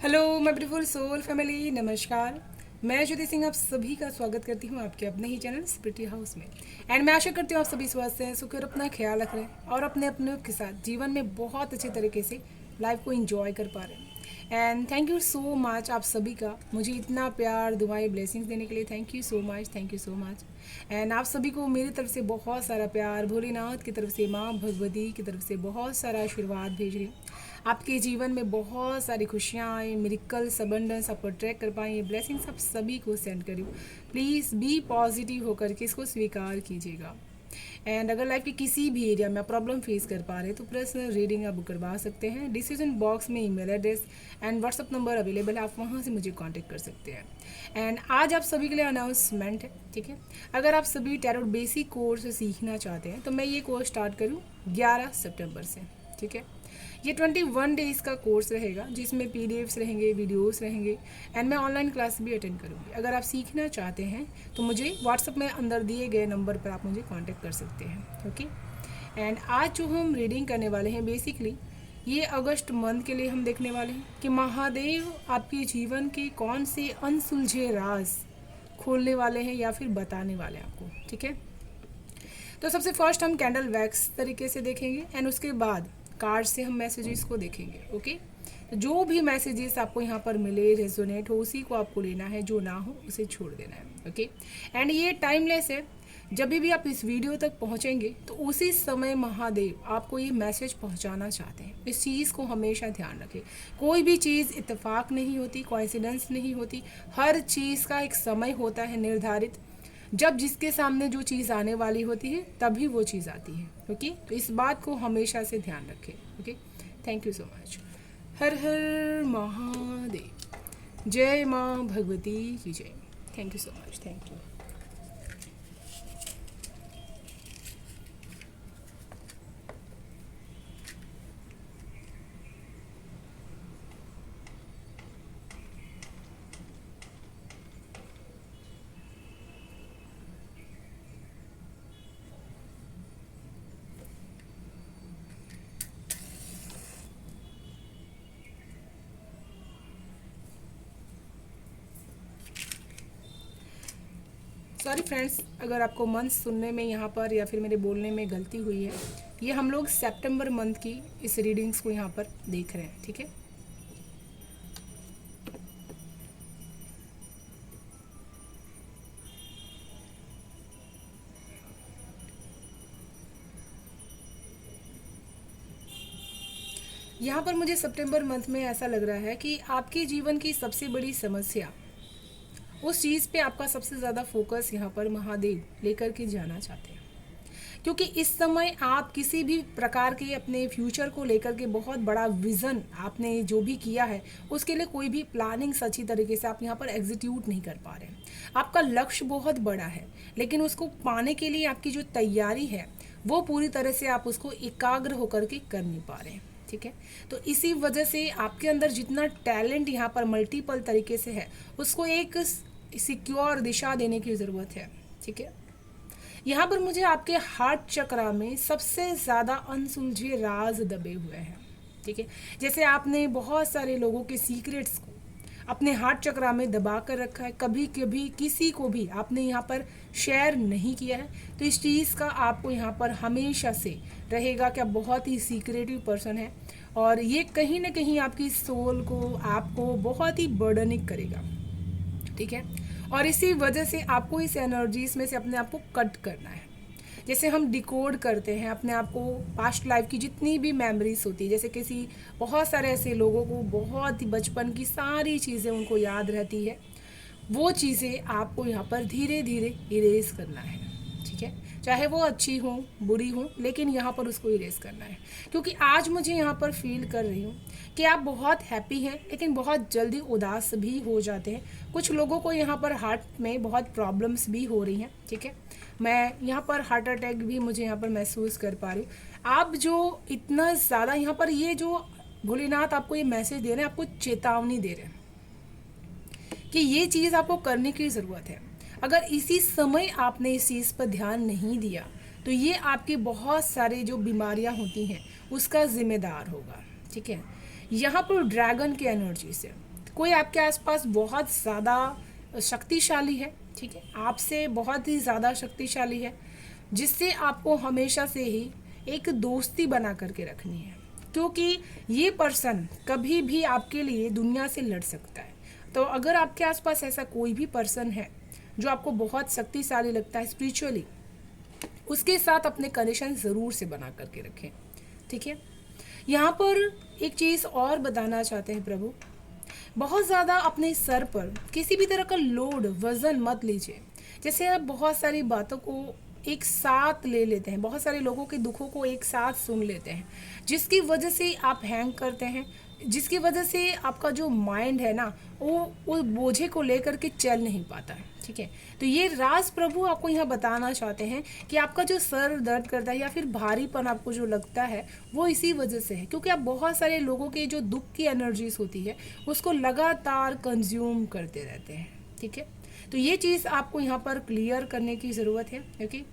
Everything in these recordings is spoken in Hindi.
Hello my beautiful soul family, नमस्कार। मैं ज्योति सिंह आप सभी का स्वागत करती हूँ आपके अपने ही चैनल स्पिरिटी हाउस में। एंड मैं आशा करती हूँ आप सभी स्वस्थ हैं, सुखी और अपना ख्याल रख रहे हैं और अपने अपनों के साथ जीवन में बहुत अच्छे तरीके से लाइफ को इंजॉय कर पा रहे हैं। And thank you so much आप सभी का मुझे इतना प्यार, दुआएं, ब्लेसिंग्स देने के लिए। Thank you so much, thank you so much. And आप सभी को मेरी तरफ से बहुत सारा प्यार, भोलेनाथ की तरफ से, माँ भगवती की तरफ से बहुत सारा आशीर्वाद भेज रही हूँ। आपके जीवन में बहुत सारी खुशियाँ आए, मिरेकल्स, अबंडेंस आप अट्रैक्ट कर पाएँ, ये ब्लेसिंग्स आप सभी को सेंड करूँ। प्लीज़ बी पॉजिटिव होकर के इसको स्वीकार कीजिएगा। एंड अगर लाइफ के किसी भी एरिया में आप प्रॉब्लम फेस कर पा रहे हैं तो पर्सनल रीडिंग आप बुक करवा सकते हैं। डिसीजन बॉक्स में email address and WhatsApp number available है, आप वहाँ से मुझे कांटेक्ट कर सकते हैं। एंड आज आप सभी के लिए अनाउंसमेंट है, ठीक है। अगर आप सभी टैरोट बेसिक कोर्स सीखना चाहते हैं तो मैं ये कोर्स स्टार्ट करूँ 11 सितंबर से, ठीक है। ये 21 डेज़ का कोर्स रहेगा जिसमें पीडीएफ्स रहेंगे, वीडियोस रहेंगे एंड मैं ऑनलाइन क्लास भी अटेंड करूँगी। अगर आप सीखना चाहते हैं तो मुझे व्हाट्सअप में अंदर दिए गए नंबर पर आप मुझे कांटेक्ट कर सकते हैं, ओके। एंड आज जो हम रीडिंग करने वाले हैं, बेसिकली ये अगस्त मंथ के लिए हम देखने वाले हैं कि महादेव आपके जीवन के कौन से अनसुलझे राज खोलने वाले हैं या फिर बताने वाले हैं आपको, ठीक है। तो सबसे फर्स्ट हम कैंडल वैक्स तरीके से देखेंगे एंड उसके बाद कार्ड से हम मैसेजेस को देखेंगे, ओके। तो जो भी मैसेजेस आपको यहाँ पर मिले, रेजोनेट हो, उसी को आपको लेना है, जो ना हो उसे छोड़ देना है, ओके। एंड ये टाइमलेस है, जब भी आप इस वीडियो तक पहुँचेंगे तो उसी समय महादेव आपको ये मैसेज पहुँचाना चाहते हैं। इस चीज़ को हमेशा ध्यान रखें। कोई भी चीज़ इत्तेफाक नहीं होती, कोइंसिडेंस नहीं होती। हर चीज़ का एक समय होता है निर्धारित। जब जिसके सामने जो चीज़ आने वाली होती है तभी वो चीज़ आती है, ओके। तो इस बात को हमेशा से ध्यान रखें, okay. Thank you so much. हर हर महादेव, जय माँ भगवती की जय। Thank you so much, thank you. Sorry friends, अगर आपको मंथ सुनने में यहाँ पर या फिर मेरे बोलने में गलती हुई है। ये हम लोग सितंबर मंथ की इस रीडिंग्स को यहाँ पर देख रहे हैं, ठीक है। यहाँ पर मुझे सितंबर मंथ में ऐसा लग रहा है कि आपके जीवन की सबसे बड़ी समस्या, उस चीज़ पे आपका सबसे ज़्यादा फोकस यहाँ पर महादेव लेकर के जाना चाहते हैं। क्योंकि इस समय आप किसी भी प्रकार के अपने फ्यूचर को लेकर के बहुत बड़ा विज़न आपने जो भी किया है, उसके लिए कोई भी प्लानिंग सच्ची तरीके से आप यहाँ पर एग्जीक्यूट नहीं कर पा रहे हैं। आपका लक्ष्य बहुत बड़ा है, लेकिन उसको पाने के लिए आपकी जो तैयारी है वो पूरी तरह से आप उसको एकाग्र होकर के कर नहीं पा रहे हैं, ठीक है। तो इसी वजह से आपके अंदर जितना टैलेंट यहाँ पर मल्टीपल तरीके से है, उसको एक सिक्योर दिशा देने की ज़रूरत है, ठीक है। यहाँ पर मुझे आपके हार्ट चक्रा में सबसे ज़्यादा अनसुलझे राज दबे हुए हैं, ठीक है। जैसे आपने बहुत सारे लोगों के सीक्रेट्स को अपने हार्ट चक्रा में दबा कर रखा है, कभी कभी किसी को भी आपने यहाँ पर शेयर नहीं किया है। तो इस चीज़ का आपको यहाँ पर हमेशा से रहेगा कि आप बहुत ही सीक्रेटिव पर्सन है और ये कहीं ना कहीं आपकी सोल को, आपको बहुत ही बर्डनिक करेगा, ठीक है। और इसी वजह से आपको इस एनर्जीज में से अपने आप को कट करना है। जैसे हम डिकोड करते हैं अपने आप को, पास्ट लाइफ की जितनी भी मेमोरीज होती है, जैसे किसी बहुत सारे ऐसे लोगों को बहुत ही बचपन की सारी चीज़ें उनको याद रहती है, वो चीज़ें आपको यहाँ पर धीरे धीरे इरेज करना है, ठीक है। चाहे वो अच्छी हो, बुरी हो, लेकिन यहाँ पर उसको इरेज करना है। क्योंकि आज मुझे यहाँ पर फील कर रही हूँ कि आप बहुत हैप्पी हैं लेकिन बहुत जल्दी उदास भी हो जाते हैं। कुछ लोगों को यहाँ पर हार्ट में बहुत प्रॉब्लम्स भी हो रही हैं, ठीक है। मैं यहाँ पर हार्ट अटैक भी मुझे यहाँ पर महसूस कर पा रही हूँ। आप जो इतना ज़्यादा यहाँ पर ये जो भोलेनाथ आपको ये मैसेज दे रहे हैं, आपको चेतावनी दे रहे हैं कि ये चीज़ आपको करने की ज़रूरत है। अगर इसी समय आपने इस चीज़ पर ध्यान नहीं दिया तो ये आपकी बहुत सारे जो बीमारियां होती हैं उसका जिम्मेदार होगा, ठीक है। यहाँ पर ड्रैगन की एनर्जी से कोई आपके आसपास बहुत ज़्यादा शक्तिशाली है, ठीक है, आपसे बहुत ही ज़्यादा शक्तिशाली है, जिससे आपको हमेशा से ही एक दोस्ती बना करके रखनी है, क्योंकि ये पर्सन कभी भी आपके लिए दुनिया से लड़ सकता है। तो अगर आपके आसपास ऐसा कोई भी पर्सन है जो आपको बहुत शक्तिशाली लगता है स्पिरिचुअली, उसके साथ अपने कनेक्शन ज़रूर से बना करके रखें, ठीक है। यहाँ पर एक चीज़ और बताना चाहते हैं प्रभु, बहुत ज़्यादा अपने सर पर किसी भी तरह का लोड वज़न मत लीजिए। जैसे आप बहुत सारी बातों को एक साथ ले लेते हैं, बहुत सारे लोगों के दुखों को एक साथ सुन लेते हैं, जिसकी वजह से आप हैंग करते हैं, जिसकी वजह से आपका जो माइंड है ना वो बोझे को लेकर के चल नहीं पाता है, ठीक है। तो ये राज प्रभु आपको यहाँ बताना चाहते हैं कि आपका जो सर दर्द करता है या फिर भारीपन आपको जो लगता है वो इसी वजह से है, क्योंकि आप बहुत सारे लोगों के जो दुख की एनर्जीज होती है उसको लगातार कंज्यूम करते रहते हैं, ठीक है। तो ये चीज़ आपको यहाँ पर क्लियर करने की ज़रूरत है, क्योंकि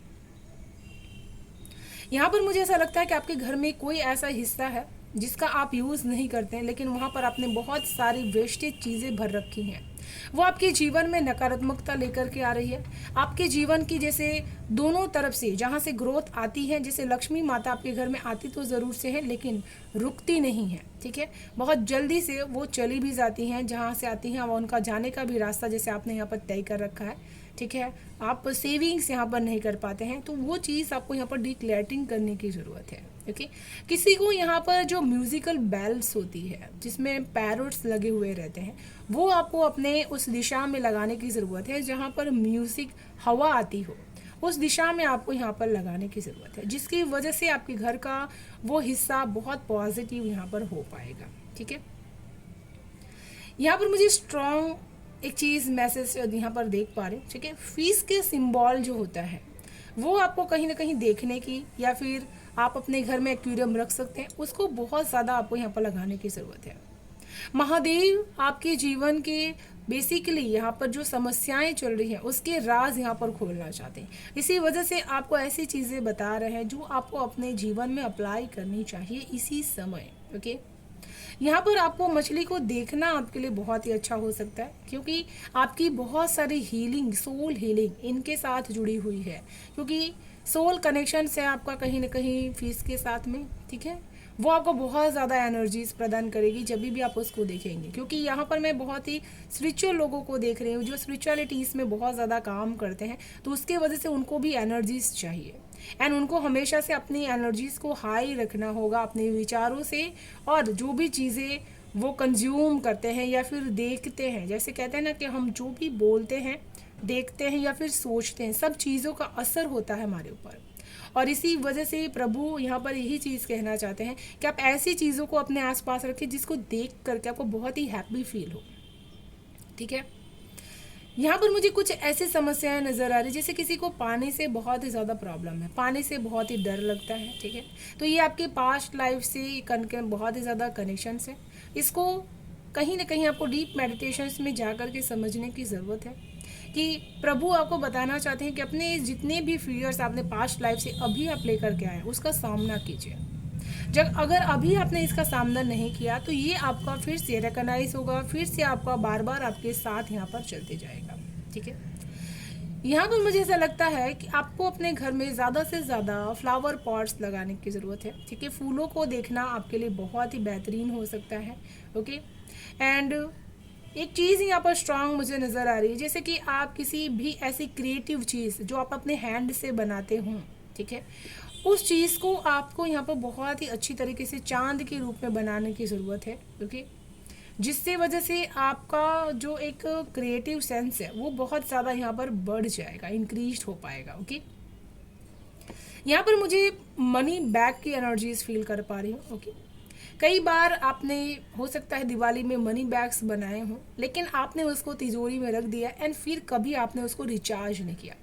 यहाँ पर मुझे ऐसा लगता है कि आपके घर में कोई ऐसा हिस्सा है जिसका आप यूज़ नहीं करते हैं, लेकिन वहाँ पर आपने बहुत सारी वेस्टेज चीज़ें भर रखी हैं। वो आपके जीवन में नकारात्मकता लेकर के आ रही है। आपके जीवन की जैसे दोनों तरफ से जहाँ से ग्रोथ आती है, जैसे लक्ष्मी माता आपके घर में आती तो ज़रूर से है, लेकिन रुकती नहीं है, ठीक है। बहुत जल्दी से वो चली भी जाती हैं, जहाँ से आती हैं और उनका जाने का भी रास्ता जैसे आपने यहाँ पर तय कर रखा है, ठीक है। आप सेविंग्स यहाँ पर नहीं कर पाते हैं, तो वो चीज़ आपको यहाँ पर डिक्लेयरिंग करने की ज़रूरत है, ओके। किसी को यहाँ पर जो म्यूज़िकल बेल्स होती है जिसमें पैरोट्स लगे हुए रहते हैं, वो आपको अपने उस दिशा में लगाने की ज़रूरत है जहाँ पर म्यूज़िक हवा आती हो, उस दिशा में आपको यहाँ पर लगाने की ज़रूरत है, जिसकी वजह से आपके घर का वो हिस्सा बहुत पॉजिटिव यहाँ पर हो पाएगा, ठीक है। यहाँ पर मुझे स्ट्रॉन्ग एक चीज़ मैसेज यहाँ पर देख पा रहे हैं, ठीक है। फीस के सिंबल जो होता है वो आपको कहीं ना कहीं देखने की, या फिर आप अपने घर में एक्वेरियम रख सकते हैं, उसको बहुत ज़्यादा आपको यहाँ पर लगाने की ज़रूरत है। महादेव आपके जीवन के बेसिकली यहाँ पर जो समस्याएं चल रही हैं उसके राज यहाँ पर खोलना चाहते हैं, इसी वजह से आपको ऐसी चीज़ें बता रहे हैं जो आपको अपने जीवन में अप्लाई करनी चाहिए इसी समय, ओके। यहाँ पर आपको मछली को देखना आपके लिए बहुत ही अच्छा हो सकता है, क्योंकि आपकी बहुत सारी हीलिंग, सोल हीलिंग इनके साथ जुड़ी हुई है, क्योंकि सोल कनेक्शन है आपका कहीं ना कहीं फीस के साथ में, ठीक है। वो आपको बहुत ज़्यादा एनर्जीज प्रदान करेगी जब भी आप उसको देखेंगे, क्योंकि यहाँ पर मैं बहुत ही स्पिरिचुअल लोगों को देख रही हूँ जो स्पिरिचुअलिटीज़ में बहुत ज़्यादा काम करते हैं, तो उसके वजह से उनको भी एनर्जीज चाहिए, एंड उनको हमेशा से अपनी एनर्जीज को हाई रखना होगा अपने विचारों से, और जो भी चीज़ें वो कंज्यूम करते हैं या फिर देखते हैं, जैसे कहते हैं ना कि हम जो भी बोलते हैं, देखते हैं या फिर सोचते हैं, सब चीज़ों का असर होता है हमारे ऊपर। और इसी वजह से प्रभु यहाँ पर यही चीज़ कहना चाहते हैं कि आप ऐसी चीज़ों को अपने आसपास रखें जिसको देख करके आपको बहुत ही हैप्पी फील हो, ठीक है। यहाँ पर मुझे कुछ ऐसी समस्याएं नज़र आ रही, जैसे किसी को पानी से बहुत ही ज़्यादा प्रॉब्लम है, पानी से बहुत ही डर लगता है, ठीक है। तो ये आपके पास्ट लाइफ से बहुत ही ज़्यादा कनेक्शंस है। इसको कहीं ना कहीं आपको डीप मेडिटेशंस में जा कर के समझने की ज़रूरत है कि प्रभु आपको बताना चाहते हैं कि अपने जितने भी फियर्स आपने पास्ट लाइफ से अभी आप लेकर के आए उसका सामना कीजिए। जब अगर अभी आपने इसका सामना नहीं किया तो ये आपका फिर से रिकॉग्नाइज होगा, फिर से आपका बार बार आपके साथ यहाँ पर चलते जाएगा, ठीक है। यहाँ पर मुझे ऐसा लगता है कि आपको अपने घर में ज़्यादा से ज़्यादा फ्लावर पॉट्स लगाने की ज़रूरत है, ठीक है। फूलों को देखना आपके लिए बहुत ही बेहतरीन हो सकता है, ओके। एंड एक चीज़ यहाँ पर स्ट्रांग मुझे नज़र आ रही है, जैसे कि आप किसी भी ऐसी क्रिएटिव चीज़ जो आप अपने हैंड से बनाते हों, ठीक है, उस चीज़ को आपको यहाँ पर बहुत ही अच्छी तरीके से चांद के रूप में बनाने की ज़रूरत है, क्योंकि जिससे वजह से आपका जो एक क्रिएटिव सेंस है वो बहुत ज़्यादा यहाँ पर बढ़ जाएगा, इंक्रीज हो पाएगा, ओके। यहाँ पर मुझे मनी बैग की एनर्जीज फील कर पा रही हूँ, ओके। कई बार आपने हो सकता है दिवाली में मनी बैग्स बनाए हों, लेकिन आपने उसको तिजोरी में रख दिया एंड फिर कभी आपने उसको रिचार्ज नहीं किया।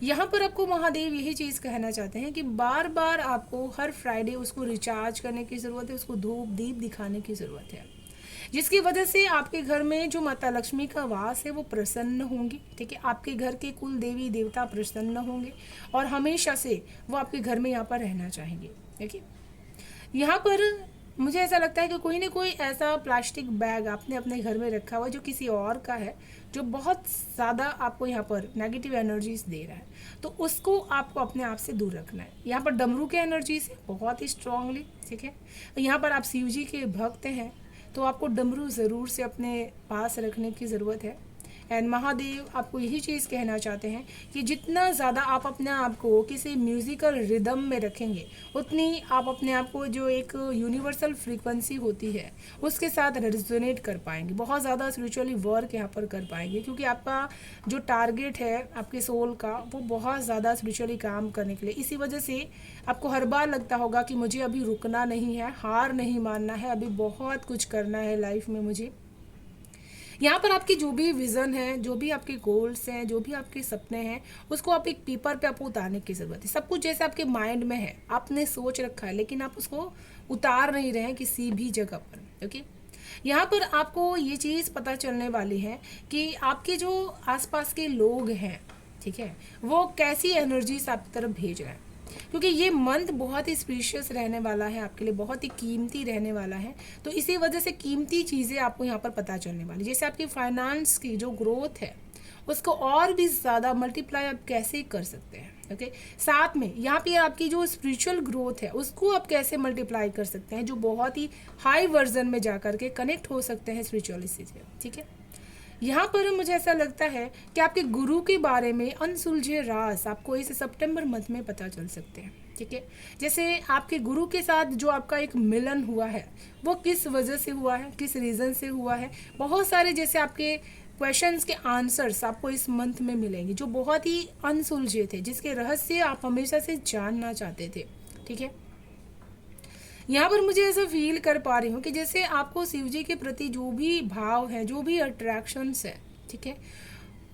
यहाँ पर आपको महादेव यही चीज़ कहना चाहते हैं कि बार बार आपको हर फ्राइडे उसको रिचार्ज करने की ज़रूरत है, उसको धूप दीप दिखाने की ज़रूरत है, जिसकी वजह से आपके घर में जो माता लक्ष्मी का वास है वो प्रसन्न होंगी, ठीक है। आपके घर के कुल देवी देवता प्रसन्न होंगे और हमेशा से वो आपके घर में यहाँ पर रहना चाहेंगे, ठीक है। यहाँ पर मुझे ऐसा लगता है कि कोई ना कोई ऐसा प्लास्टिक बैग आपने अपने घर में रखा हुआ है जो किसी और का है, जो बहुत ज़्यादा आपको यहाँ पर नेगेटिव एनर्जीज दे रहा है, तो उसको आपको अपने आप से दूर रखना है। यहाँ पर डमरू के एनर्जीज है बहुत ही स्ट्रांगली, ठीक है। यहाँ पर आप शिव जी के भक्त हैं तो आपको डमरू ज़रूर से अपने पास रखने की ज़रूरत है। एंड महादेव आपको यही चीज़ कहना चाहते हैं कि जितना ज़्यादा आप अपने आप को किसी म्यूज़िकल रिदम में रखेंगे, उतनी आप अपने आप को जो एक यूनिवर्सल फ्रीक्वेंसी होती है उसके साथ रेजोनेट कर पाएंगे, बहुत ज़्यादा स्पिरिचुअली वर्क यहाँ पर कर पाएंगे, क्योंकि आपका जो टारगेट है आपके सोल का वो बहुत ज़्यादा स्पिरिचुअली काम करने के लिए। इसी वजह से आपको हर बार लगता होगा कि मुझे अभी रुकना नहीं है, हार नहीं मानना है, अभी बहुत कुछ करना है लाइफ में मुझे। यहाँ पर आपकी जो भी विज़न है, जो भी आपके गोल्स हैं, जो भी आपके सपने हैं, उसको आप एक पेपर पे आपको उतारने की ज़रूरत है। सब कुछ जैसे आपके माइंड में है, आपने सोच रखा है, लेकिन आप उसको उतार नहीं रहे हैं किसी भी जगह पर। ओके, यहाँ पर आपको ये चीज़ पता चलने वाली है कि आपके जो आसपास के लोग हैं, ठीक है, वो कैसी एनर्जीज आपकी तरफ भेज रहे हैं, क्योंकि ये मंथ बहुत ही स्पीशियस रहने वाला है आपके लिए, बहुत ही कीमती रहने वाला है। तो इसी वजह से कीमती चीज़ें आपको यहाँ पर पता चलने वाली, जैसे आपकी फाइनेंस की जो ग्रोथ है उसको और भी ज़्यादा मल्टीप्लाई आप कैसे कर सकते हैं। ओके, साथ में यहाँ पे आपकी जो स्पिरिचुअल ग्रोथ है उसको आप कैसे मल्टीप्लाई कर सकते हैं, जो बहुत ही हाई वर्जन में जा कर के कनेक्ट हो सकते हैं स्पिरिचुअलिटी से, ठीक है। यहाँ पर मुझे ऐसा लगता है कि आपके गुरु के बारे में अनसुलझे राज आपको इस सितंबर मंथ में पता चल सकते हैं, ठीक है। जैसे आपके गुरु के साथ जो आपका एक मिलन हुआ है वो किस वजह से हुआ है, किस रीज़न से हुआ है, बहुत सारे जैसे आपके क्वेश्चंस के आंसर्स आपको इस मंथ में मिलेंगे जो बहुत ही अनसुलझे थे, जिसके रहस्य आप हमेशा से जानना चाहते थे, ठीक है। यहाँ पर मुझे ऐसा फील कर पा रही हूँ कि जैसे आपको शिव जी के प्रति जो भी भाव है, जो भी अट्रैक्शंस है, ठीक है,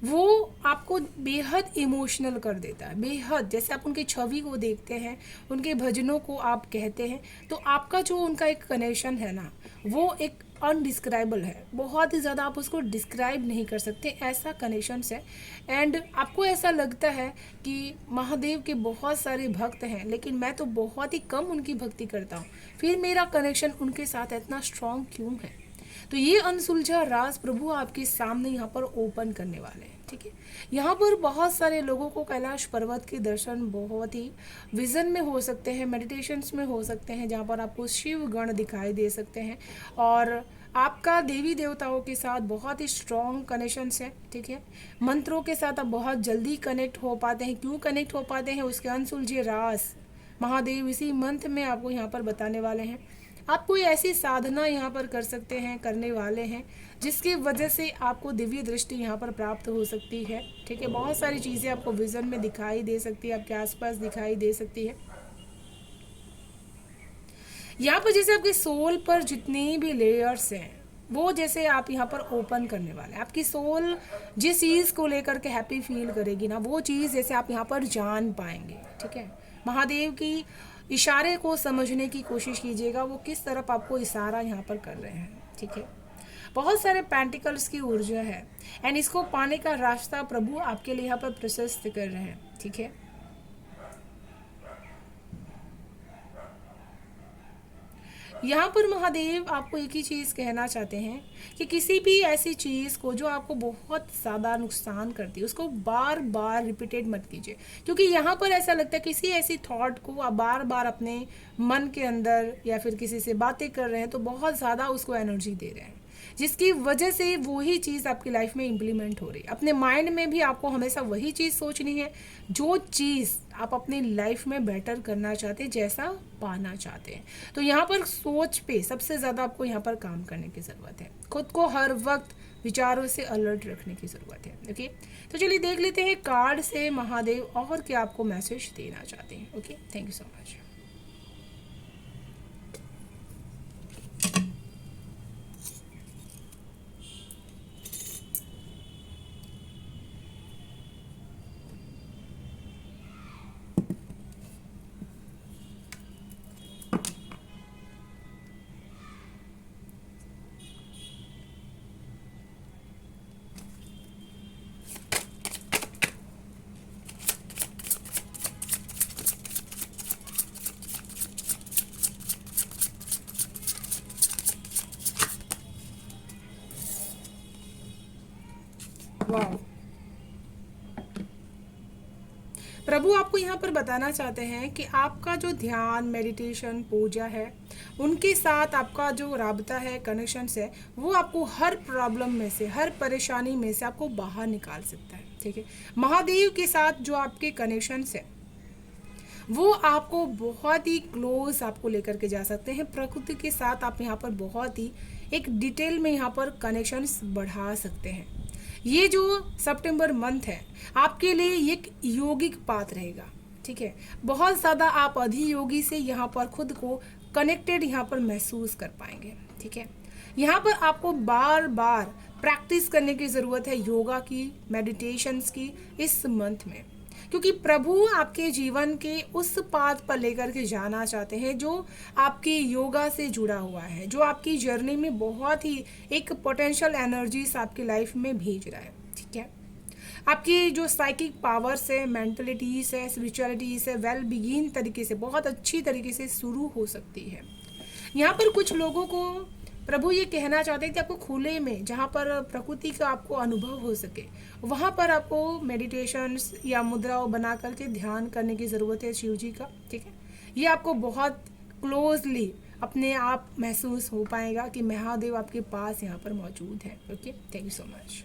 वो आपको बेहद इमोशनल कर देता है, बेहद। जैसे आप उनकी छवि को देखते हैं, उनके भजनों को आप कहते हैं, तो आपका जो उनका एक कनेक्शन है ना, वो एक अनडिस्क्राइबल है, बहुत ही ज़्यादा आप उसको डिस्क्राइब नहीं कर सकते, ऐसा कनेक्शन है। एंड आपको ऐसा लगता है कि महादेव के बहुत सारे भक्त हैं, लेकिन मैं तो बहुत ही कम उनकी भक्ति करता हूँ, फिर मेरा कनेक्शन उनके साथ इतना स्ट्रांग क्यों है। तो ये अनसुलझा राज प्रभु आपके सामने यहाँ पर ओपन करने वाले हैं, ठीक है। यहाँ पर बहुत सारे लोगों को कैलाश पर्वत के दर्शन बहुत ही विजन में हो सकते हैं, मेडिटेशंस में हो सकते हैं, जहाँ पर आपको शिव गण दिखाई दे सकते हैं और आपका देवी देवताओं के साथ बहुत ही स्ट्रॉन्ग कनेक्शंस है, ठीक है। मंत्रों के साथ आप बहुत जल्दी कनेक्ट हो पाते हैं। क्यों कनेक्ट हो पाते हैं, उसके अनसुलझे राज महादेव इसी मंथ में आपको यहाँ पर बताने वाले हैं। आप कोई ऐसी साधना यहाँ पर कर सकते हैं, करने वाले हैं, जिसकी वजह से आपको दिव्य दृष्टि यहाँ पर प्राप्त हो सकती है, ठीक है। बहुत सारी चीज़ें आपको विजन में दिखाई दे सकती है, आपके आसपास दिखाई दे सकती है। यहाँ पर जैसे आपके सोल पर जितनी भी लेयर्स हैं वो जैसे आप यहाँ पर ओपन करने वाले हैं। आपकी सोल जिस चीज़ को लेकर के हैप्पी फील करेगी ना, वो चीज़ जैसे आप यहाँ पर जान पाएंगे, ठीक है। महादेव की इशारे को समझने की कोशिश कीजिएगा, वो किस तरफ आपको इशारा यहाँ पर कर रहे हैं, ठीक है। बहुत सारे पेंटिकल्स की ऊर्जा है एंड इसको पाने का रास्ता प्रभु आपके लिए यहाँ पर प्रशस्त कर रहे हैं, ठीक है। यहाँ पर महादेव आपको एक ही चीज़ कहना चाहते हैं कि किसी भी ऐसी चीज़ को जो आपको बहुत ज़्यादा नुकसान करती है उसको बार बार रिपीटेड मत कीजिए, क्योंकि यहाँ पर ऐसा लगता है किसी ऐसी थॉट को आप बार बार अपने मन के अंदर या फिर किसी से बातें कर रहे हैं तो बहुत ज़्यादा उसको एनर्जी दे रहे हैं, जिसकी वजह से वही चीज़ आपकी लाइफ में इम्प्लीमेंट हो रही है। अपने माइंड में भी आपको हमेशा वही चीज़ सोचनी है जो चीज़ आप अपनी लाइफ में बेटर करना चाहते हैं, जैसा पाना चाहते हैं। तो यहाँ पर सोच पे सबसे ज़्यादा आपको यहाँ पर काम करने की ज़रूरत है, खुद को हर वक्त विचारों से अलर्ट रखने की ज़रूरत है। ओके, तो चलिए देख लेते हैं कार्ड से महादेव और क्या आपको मैसेज देना चाहते हैं। Okay, thank you so much. वाह। प्रभु आपको यहाँ पर बताना चाहते हैं कि आपका जो ध्यान, मेडिटेशन, पूजा है, उनके साथ आपका जो राबता है, कनेक्शंस है, वो आपको हर प्रॉब्लम में से, हर परेशानी में से आपको बाहर निकाल सकता है। ठीक है, महादेव के साथ जो आपके कनेक्शंस है वो आपको बहुत ही क्लोज आपको लेकर के जा सकते हैं। प्रकृति के साथ आप यहाँ पर बहुत ही एक डिटेल में यहाँ पर कनेक्शंस बढ़ा सकते हैं। ये जो सितंबर मंथ है आपके लिए एक योगिक पाथ रहेगा। ठीक है, बहुत ज़्यादा आप अधियोगी से यहाँ पर खुद को कनेक्टेड यहाँ पर महसूस कर पाएंगे। ठीक है, यहाँ पर आपको बार बार प्रैक्टिस करने की ज़रूरत है योगा की, मेडिटेशंस की इस मंथ में, क्योंकि प्रभु आपके जीवन के उस पाथ पर लेकर के जाना चाहते हैं जो आपकी योगा से जुड़ा हुआ है, जो आपकी जर्नी में बहुत ही एक पोटेंशियल एनर्जीज आपकी लाइफ में भेज रहा है। ठीक है, आपकी जो साइकिक पावर्स है, मेंटलिटीज है, स्पिरिचुअलिटीज है, वेल बिगिन तरीके से, बहुत अच्छी तरीके से शुरू हो सकती है। यहाँ पर कुछ लोगों को प्रभु ये कहना चाहते हैं कि आपको खुले में, जहाँ पर प्रकृति का आपको अनुभव हो सके, वहाँ पर आपको मेडिटेशंस या मुद्राओं बना करके ध्यान करने की ज़रूरत है शिव जी का। ठीक है, ये आपको बहुत क्लोजली अपने आप महसूस हो पाएगा कि महादेव आपके पास यहाँ पर मौजूद है। Okay, thank you so much.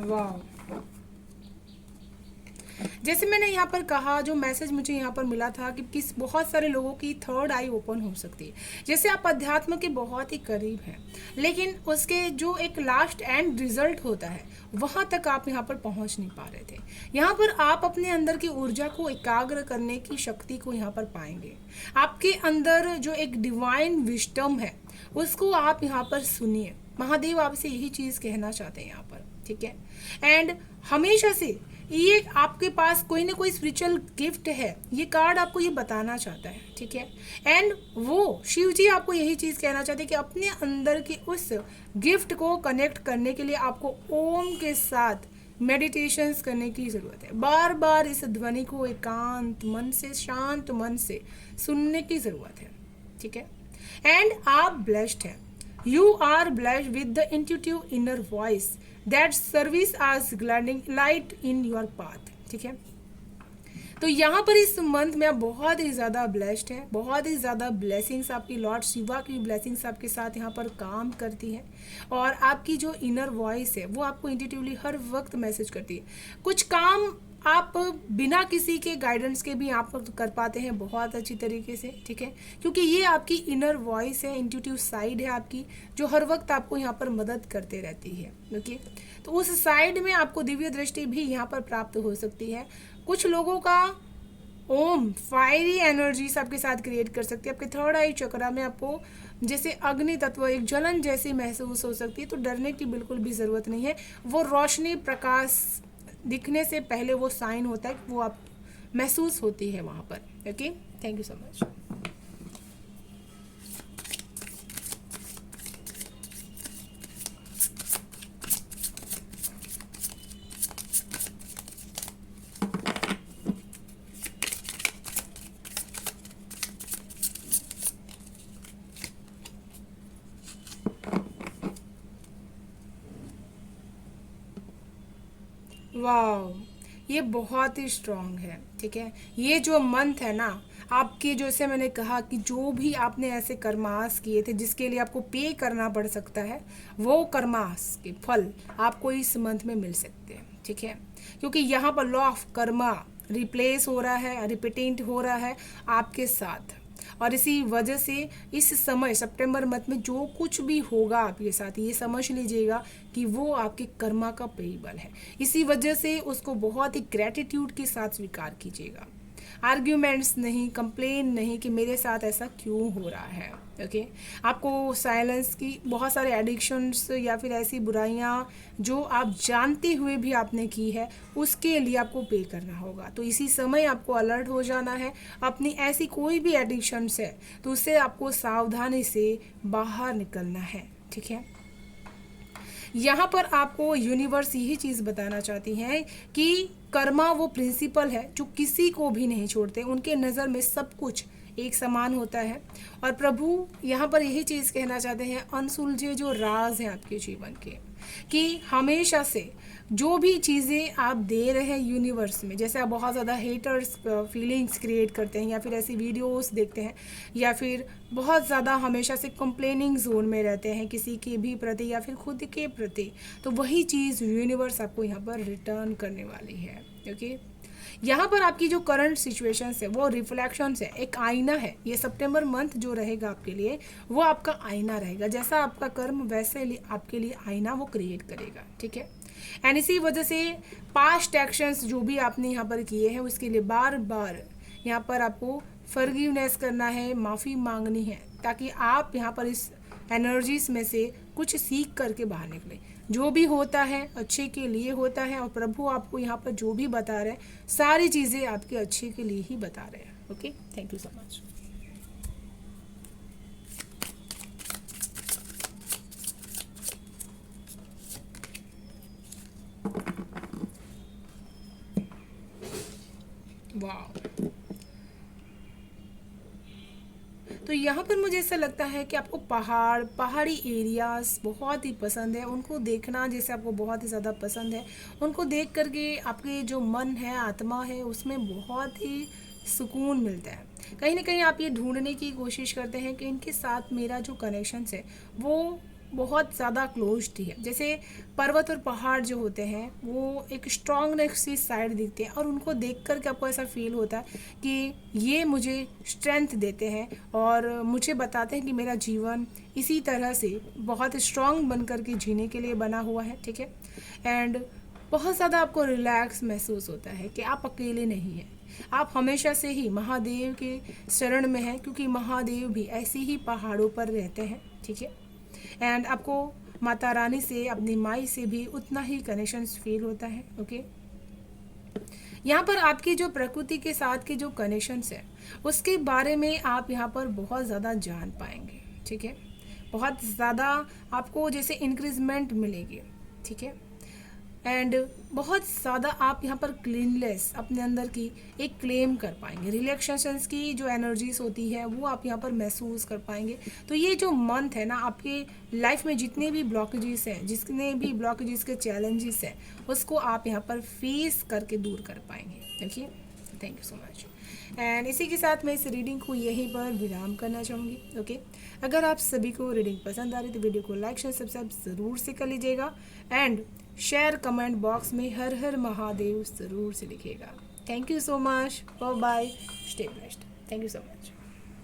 वाह, जैसे मैंने यहाँ पर कहा, जो मैसेज मुझे यहाँ पर मिला था कि किस बहुत सारे लोगों की थर्ड आई ओपन हो सकती है। जैसे आप अध्यात्म के बहुत ही करीब हैं, लेकिन उसके जो एक लास्ट एंड रिजल्ट होता है वहाँ तक आप यहाँ पर पहुँच नहीं पा रहे थे। यहाँ पर आप अपने अंदर की ऊर्जा को एकाग्र करने की शक्ति को यहाँ पर पाएंगे। आपके अंदर जो एक डिवाइन विस्डम है उसको आप यहाँ पर सुनिए। महादेव आपसे यही चीज़ कहना चाहते हैं यहाँ पर। ठीक है, एंड हमेशा से ये आपके पास कोई ना कोई स्पिरिचुअल गिफ्ट है, ये कार्ड आपको ये बताना चाहता है। ठीक है, एंड वो शिव जी आपको यही चीज़ कहना चाहते हैं कि अपने अंदर की उस गिफ्ट को कनेक्ट करने के लिए आपको ओम के साथ मेडिटेशंस करने की ज़रूरत है। बार बार इस ध्वनि को एकांत मन से, शांत मन से सुनने की ज़रूरत है। ठीक है, एंड आप ब्लेस्ड हैं। You are blessed with the intuitive inner voice that serves as guiding light in your path। ठीक है, तो यहाँ पर इस मंथ में आप बहुत ही ज़्यादा ब्लेस्ड हैं, बहुत ही ज़्यादा ब्लेसिंग्स आपकी लॉर्ड शिवा की ब्लेसिंग्स आपके साथ यहाँ पर काम करती है, और आपकी जो इनर वॉइस है वो आपको इंट्यूटिवली हर वक्त मैसेज करती है। कुछ काम आप बिना किसी के गाइडेंस के भी आप कर पाते हैं बहुत अच्छी तरीके से। ठीक है, क्योंकि ये आपकी इनर वॉइस है, इंट्यूटिव साइड है आपकी, जो हर वक्त आपको यहाँ पर मदद करते रहती है। ओके, तो उस साइड में आपको दिव्य दृष्टि भी यहाँ पर प्राप्त हो सकती है। कुछ लोगों का ओम फायरी एनर्जीज आपके साथ क्रिएट कर सकती है। आपके थर्ड आई चक्रा में आपको जैसे अग्नि तत्व, एक जलन जैसी महसूस हो सकती है, तो डरने की बिल्कुल भी ज़रूरत नहीं है। वो रोशनी, प्रकाश दिखने से पहले वो साइन होता है, वो आप महसूस होती है वहाँ पर। Okay, thank you so much. वाह, ये बहुत ही स्ट्रांग है। ठीक है, ये जो मंथ है ना आपके, जैसे मैंने कहा कि जो भी आपने ऐसे कर्मास किए थे जिसके लिए आपको पे करना पड़ सकता है, वो कर्मास के फल आपको इस मंथ में मिल सकते हैं। ठीक है, क्योंकि यहाँ पर लॉ ऑफ कर्मा रिप्लेस हो रहा है, रिपीटेंट हो रहा है आपके साथ, और इसी वजह से इस समय सितंबर मंथ में जो कुछ भी होगा आपके साथ, ये समझ लीजिएगा कि वो आपके कर्मा का पेबल है। इसी वजह से उसको बहुत ही ग्रेटिट्यूड के साथ स्वीकार कीजिएगा। आर्ग्यूमेंट्स नहीं, कंप्लेन नहीं कि मेरे साथ ऐसा क्यों हो रहा है। ओके, आपको साइलेंस की बहुत सारे एडिक्शंस या फिर ऐसी बुराइयां जो आप जानते हुए भी आपने की है, उसके लिए आपको पे करना होगा। तो इसी समय आपको अलर्ट हो जाना है। अपनी ऐसी कोई भी एडिक्शंस है तो उससे आपको सावधानी से बाहर निकलना है। ठीक है, यहाँ पर आपको यूनिवर्स यही चीज़ बताना चाहती है कि कर्मा वो प्रिंसिपल है जो किसी को भी नहीं छोड़ते, उनके नज़र में सब कुछ एक समान होता है। और प्रभु यहाँ पर यही चीज़ कहना चाहते हैं, अनसुलझे जो राज हैं आपके जीवन के, कि हमेशा से जो भी चीज़ें आप दे रहे हैं यूनिवर्स में, जैसे आप बहुत ज़्यादा हेटर्स फीलिंग्स क्रिएट करते हैं या फिर ऐसी वीडियोस देखते हैं या फिर बहुत ज़्यादा हमेशा से कंप्लेनिंग जोन में रहते हैं किसी के भी प्रति या फिर खुद के प्रति, तो वही चीज़ यूनिवर्स आपको यहाँ पर रिटर्न करने वाली है। ओके, यहाँ पर आपकी जो करंट सिचुएशंस है वो रिफ्लेक्शंस है, एक आईना है। ये सितंबर मंथ जो रहेगा आपके लिए वो आपका आईना रहेगा, जैसा आपका कर्म वैसे आपके लिए आईना वो क्रिएट करेगा। ठीक है, एंड इसी वजह से पास्ट एक्शंस जो भी आपने यहाँ पर किए हैं उसके लिए बार बार यहाँ पर आपको फॉरगिवनेस करना है, माफ़ी मांगनी है, ताकि आप यहाँ पर इस एनर्जीज में से कुछ सीख करके बाहर निकले। जो भी होता है अच्छे के लिए होता है, और प्रभु आपको यहाँ पर जो भी बता रहे हैं सारी चीज़ें आपके अच्छे के लिए ही बता रहे हैं। Okay, thank you so much. वाह, तो यहाँ पर मुझे ऐसा लगता है कि आपको पहाड़ी एरियाज बहुत ही पसंद है, उनको देखना जैसे आपको बहुत ही ज़्यादा पसंद है। उनको देख करके आपके जो मन है, आत्मा है, उसमें बहुत ही सुकून मिलता है। कहीं ना कहीं आप ये ढूंढने की कोशिश करते हैं कि इनके साथ मेरा जो कनेक्शन है वो बहुत ज़्यादा क्लोज है। जैसे पर्वत और पहाड़ जो होते हैं वो एक स्ट्रांगनेस की साइड दिखते हैं, और उनको देख कर के आपको ऐसा फील होता है कि ये मुझे स्ट्रेंथ देते हैं और मुझे बताते हैं कि मेरा जीवन इसी तरह से बहुत स्ट्रांग बन कर के जीने के लिए बना हुआ है। ठीक है, एंड बहुत ज़्यादा आपको रिलैक्स महसूस होता है कि आप अकेले नहीं हैं, आप हमेशा से ही महादेव के शरण में हैं, क्योंकि महादेव भी ऐसे ही पहाड़ों पर रहते हैं। ठीक है, एंड आपको माता रानी से, अपनी माई से भी उतना ही कनेक्शन फील होता है। ओके, यहाँ पर आपकी जो प्रकृति के साथ के जो कनेक्शंस है उसके बारे में आप यहाँ पर बहुत ज़्यादा जान पाएंगे। ठीक है, बहुत ज़्यादा आपको जैसे इंक्रीजमेंट मिलेगी। ठीक है, एंड बहुत ज़्यादा आप यहाँ पर क्लीनलेस अपने अंदर की एक क्लेम कर पाएंगे। रिलैक्सेशंस की जो एनर्जीज होती है वो आप यहाँ पर महसूस कर पाएंगे। तो ये जो मंथ है ना, आपके लाइफ में जितने भी ब्लॉकेजेस हैं, जितने भी ब्लॉकेजेस के चैलेंजेस हैं, उसको आप यहाँ पर फेस करके दूर कर पाएंगे। देखिए, thank you so much. And इसी के साथ मैं इस रीडिंग को यहीं पर विराम करना चाहूँगी। ओके, अगर आप सभी को रीडिंग पसंद आ रही तो वीडियो को लाइक शेयर सब्सक्राइब ज़रूर से कर लीजिएगा, एंड शेयर कमेंट बॉक्स में हर हर महादेव ज़रूर से लिखिएगा। Thank you so much, bye bye, stay blessed. Thank you so much.